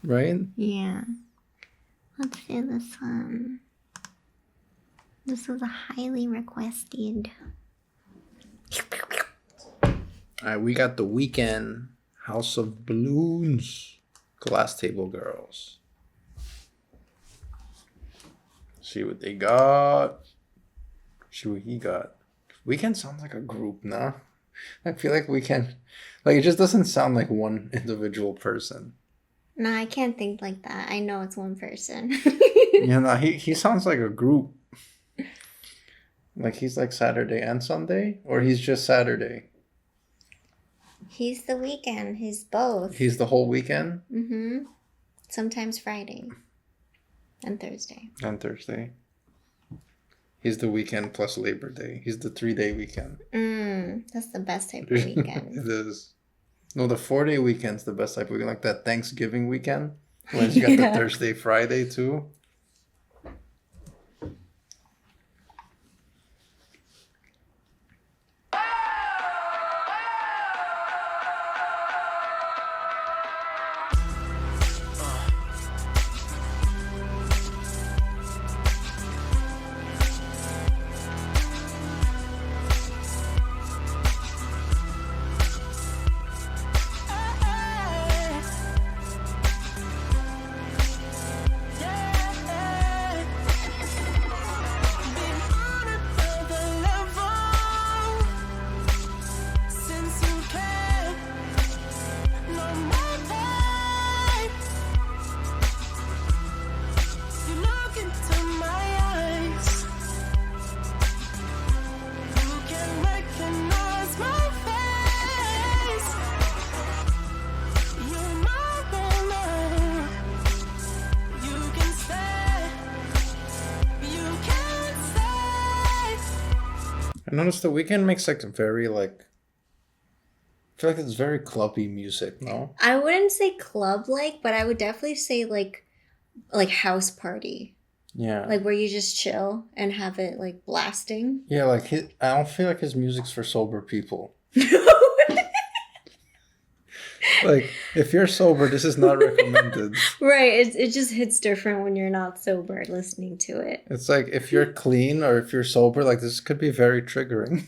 Right? Yeah. Let's do this one. This was a highly requested. Alright, we got the Weeknd, House of Balloons, Glass Table Girls. See what they got. See what he got. Weeknd sounds like a group, nah? I feel like Weeknd, like it just doesn't sound like one individual person. No, I can't think like that. I know it's one person. Yeah, no, he sounds like a group. Like he's like Saturday and Sunday, or he's just Saturday. He's the Weeknd. He's both. He's the whole weekend. Mm-hmm. Sometimes Friday and Thursday. And Thursday. He's the weekend plus Labor Day. He's the 3-day weekend. That's the best type of weekend. It is. No, the 4-day weekend's the best type of weekend. Like that Thanksgiving weekend. When you got the Thursday, Friday too. I noticed the Weeknd makes like very like. I feel like it's very clubby music, no? I wouldn't say club-like, but I would definitely say like house party. Yeah. Like where you just chill and have it like blasting. Yeah, like I don't feel like his music's for sober people. Like if you're sober, this is not recommended. Right. It just hits different when you're not sober listening to it. It's like if you're clean or if you're sober, like this could be very triggering.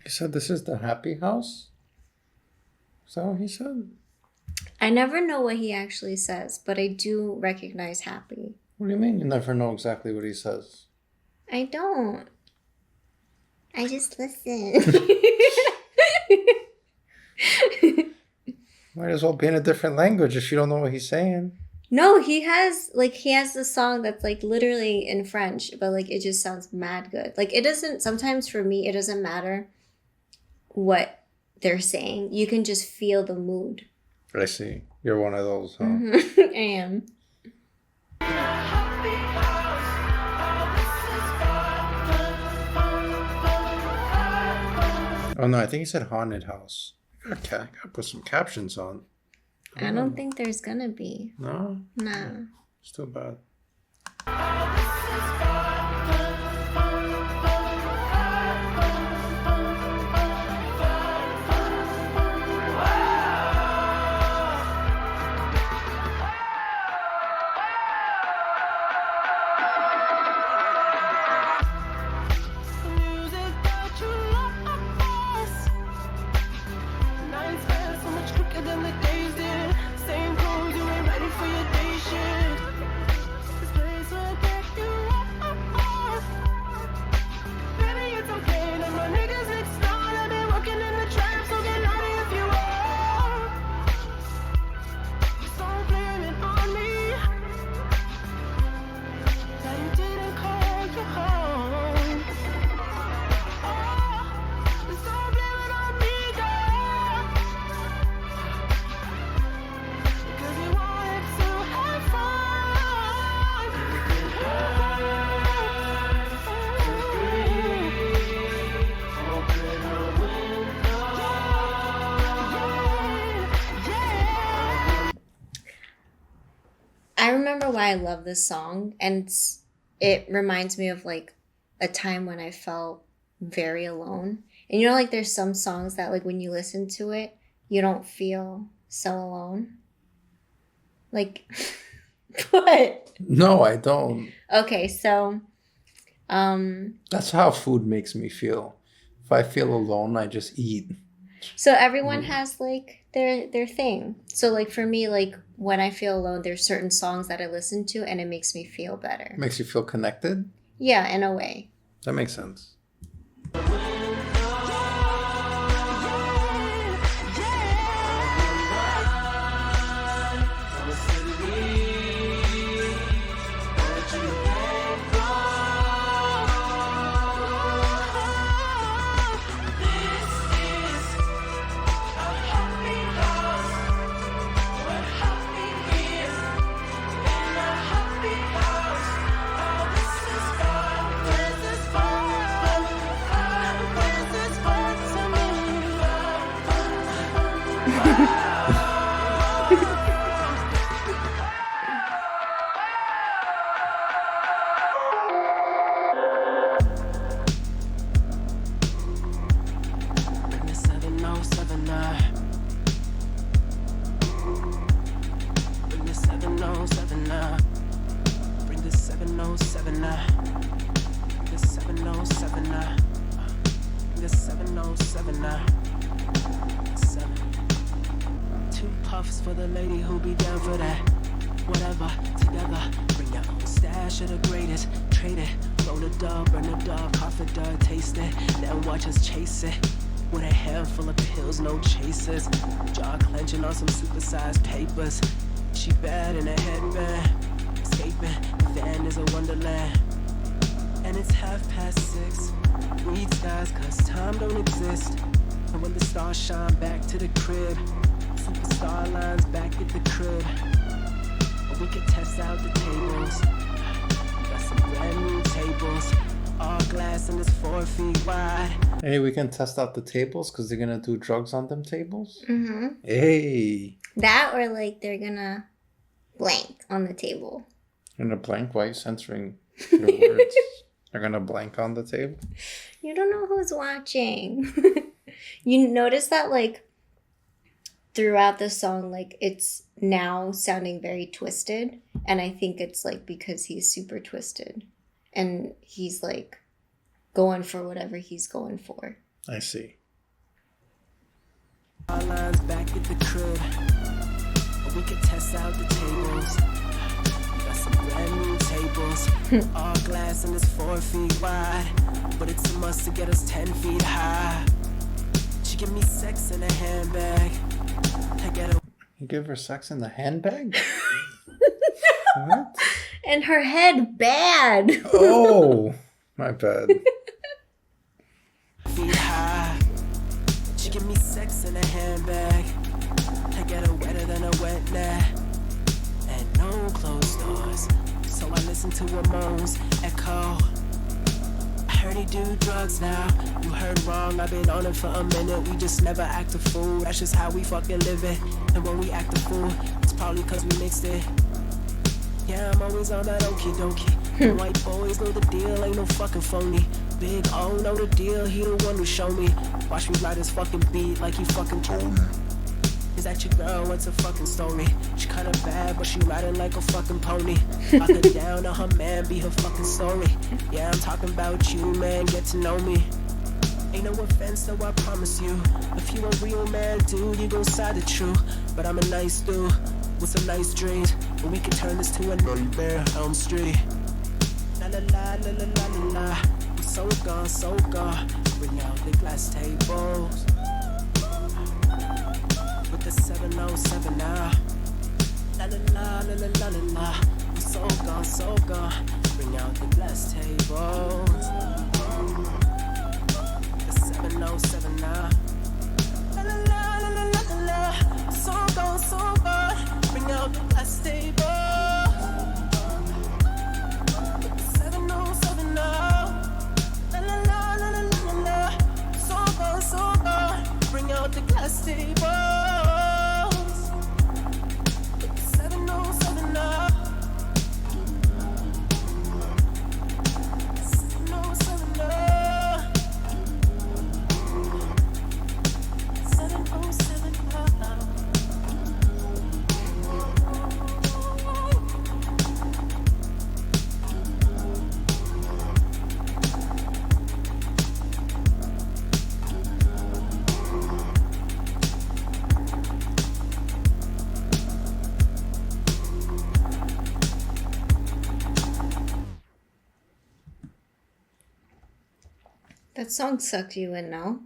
He said this is the happy house? Is that what he said? I never know what he actually says, but I do recognize happy. What do you mean you never know exactly what he says? I don't. I just listen. Might as well be in a different language if you don't know what he's saying. No, he has the song that's like literally in French, but like it just sounds mad good. Like it doesn't, sometimes for me, it doesn't matter what they're saying. You can just feel the mood. I see. You're one of those, huh? Mm-hmm. I am. Oh no, I think he said haunted house. Okay, I gotta put some captions on. I don't think there's gonna be. No? Nah. It's too bad. I remember why I love this song, and it reminds me of like a time when I felt very alone. And you know, like there's some songs that like when you listen to it, you don't feel so alone. Like, what? No, I don't. Okay, so, That's how food makes me feel. If I feel alone, I just eat. so everyone has like their thing. So like for me, like when I feel alone, there's certain songs that I listen to, and it makes me feel better. Makes you feel connected. Yeah, in a way. That makes sense. Bring the 7079. Bring the 7079. Bring the 7079. Bring the 7079. Bring the 7079. 7. 2 puffs for the lady who be down for that. Whatever, together. Bring your own stash of the greatest. Trade it. Roll the dub, burn the dub, cough the dub, taste it. Then watch us chase it. With a handful of pills, no chasers. Jaw clenching on some supersized papers. She bad in a headband. Escaping, the van is a wonderland. And it's 6:30. Read skies, cause time don't exist. And when the stars shine back to the crib, superstar lines back at the crib. We could test out the tables. Got some brand new tables. All glass and it's 4 feet wide. Hey, we can test out the tables because they're gonna do drugs on them tables. Mm-hmm. Hey, That or like they're gonna blank on the table. you're gonna blank. Why are you censoring your words? They're gonna blank on the table. You don't know who's watching. You notice that like throughout the song, like it's now sounding very twisted, and I think it's like because he's super twisted and he's like going for whatever he's going for. I see. All lines back at the crib. We could test out the tables. Got some brand new tables. All glass and it's 4 feet wide. But it's a must to get us 10 feet high. She give me sex in a handbag. I get a You give her sex in the handbag? What? And her head bad. Oh, my bad. feet high. She give me sex in a handbag. I get her wetter than a wet net. And no closed doors. So I listen to her moans echo. I heard he do drugs now. You heard wrong, I've been on it for a minute. We just never act a fool. That's just how we fucking live it. And when we act a fool, it's probably cause we mixed it. Yeah, I'm always on that okie dokie. The white boys know the deal, ain't no fucking phony. Big O know the deal, he the one who show me. Watch me ride this fucking beat like he fucking told me. Is that your girl? What's her fucking story? She kinda bad, but she riding like a fucking pony. Lock her down to her man, be her fucking story. Yeah, I'm talking about you, man, get to know me. Ain't no offense, though, I promise you. If you a real man, dude, you gon' side the truth. But I'm a nice dude with some nice dreams. And we can turn this to a nightmare, Elm Street. La la la la la la la la. I'm so gone, so gone. Bring out the glass tables. With the 707 now. La la la la la la la la. I'm so gone, so gone. Bring out the glass tables. The 707 now. La la la la la la la. So gone, so gone. Bring out the glass tables. With the 707 now. La la la la la la la. So gone, so gone. Bring out the glass tables. With the 707 now. That song sucked you in, no?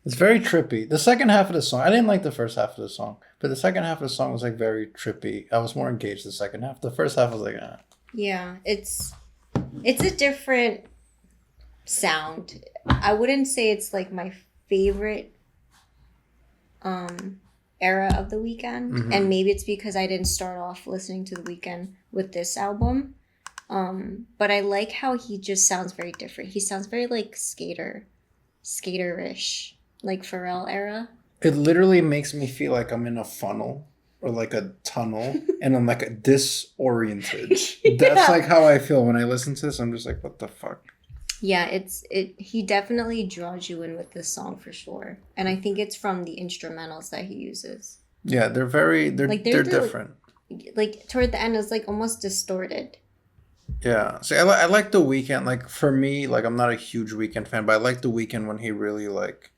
It's very trippy. The second half of the song, I didn't like the first half of the song, but the second half of the song was like very trippy. I was more engaged the second half. The first half was like, Yeah, it's a different sound. I wouldn't say it's like my favorite era of the Weeknd, and maybe it's because I didn't start off listening to the Weeknd with this album. But I like how he just sounds very different. He sounds very like skaterish, like Pharrell era. it literally makes me feel like I'm in a funnel or like a tunnel and I'm like disoriented. That's like how I feel when I listen to this. I'm just like, what the fuck? Yeah, he definitely draws you in with this song for sure. And I think it's from the instrumentals that he uses. Yeah, they're they're different. Like toward the end it's like almost distorted. Yeah. See, I like The Weeknd. Like for me, like I'm not a huge Weeknd fan, but I like The Weeknd when he really like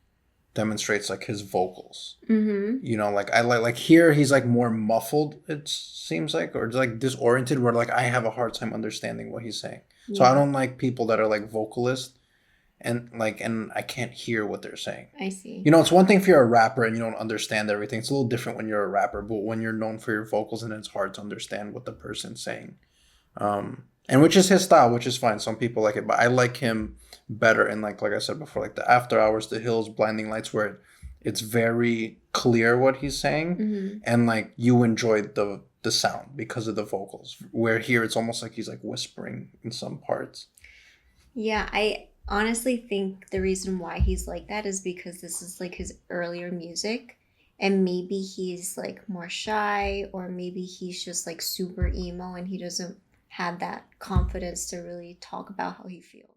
demonstrates like his vocals. Mm-hmm. You know, like I like here he's like more muffled. It seems like, or just like disoriented, where like I have a hard time understanding what he's saying. So I don't like people that are like vocalists and I can't hear what they're saying. I see. You know, it's one thing if you're a rapper and you don't understand everything. It's a little different when you're a rapper, but when you're known for your vocals and it's hard to understand what the person's saying. And which is his style, which is fine. Some people like it, but I like him better in like I said before, like the After Hours, The Hills, Blinding Lights, where it's very clear what he's saying, and like you enjoy the sound because of the vocals. Where here it's almost like he's like whispering in some parts. Yeah, I honestly think the reason why he's like that is because this is like his earlier music, and maybe he's like more shy, or maybe he's just like super emo and he doesn't have that confidence to really talk about how he feels.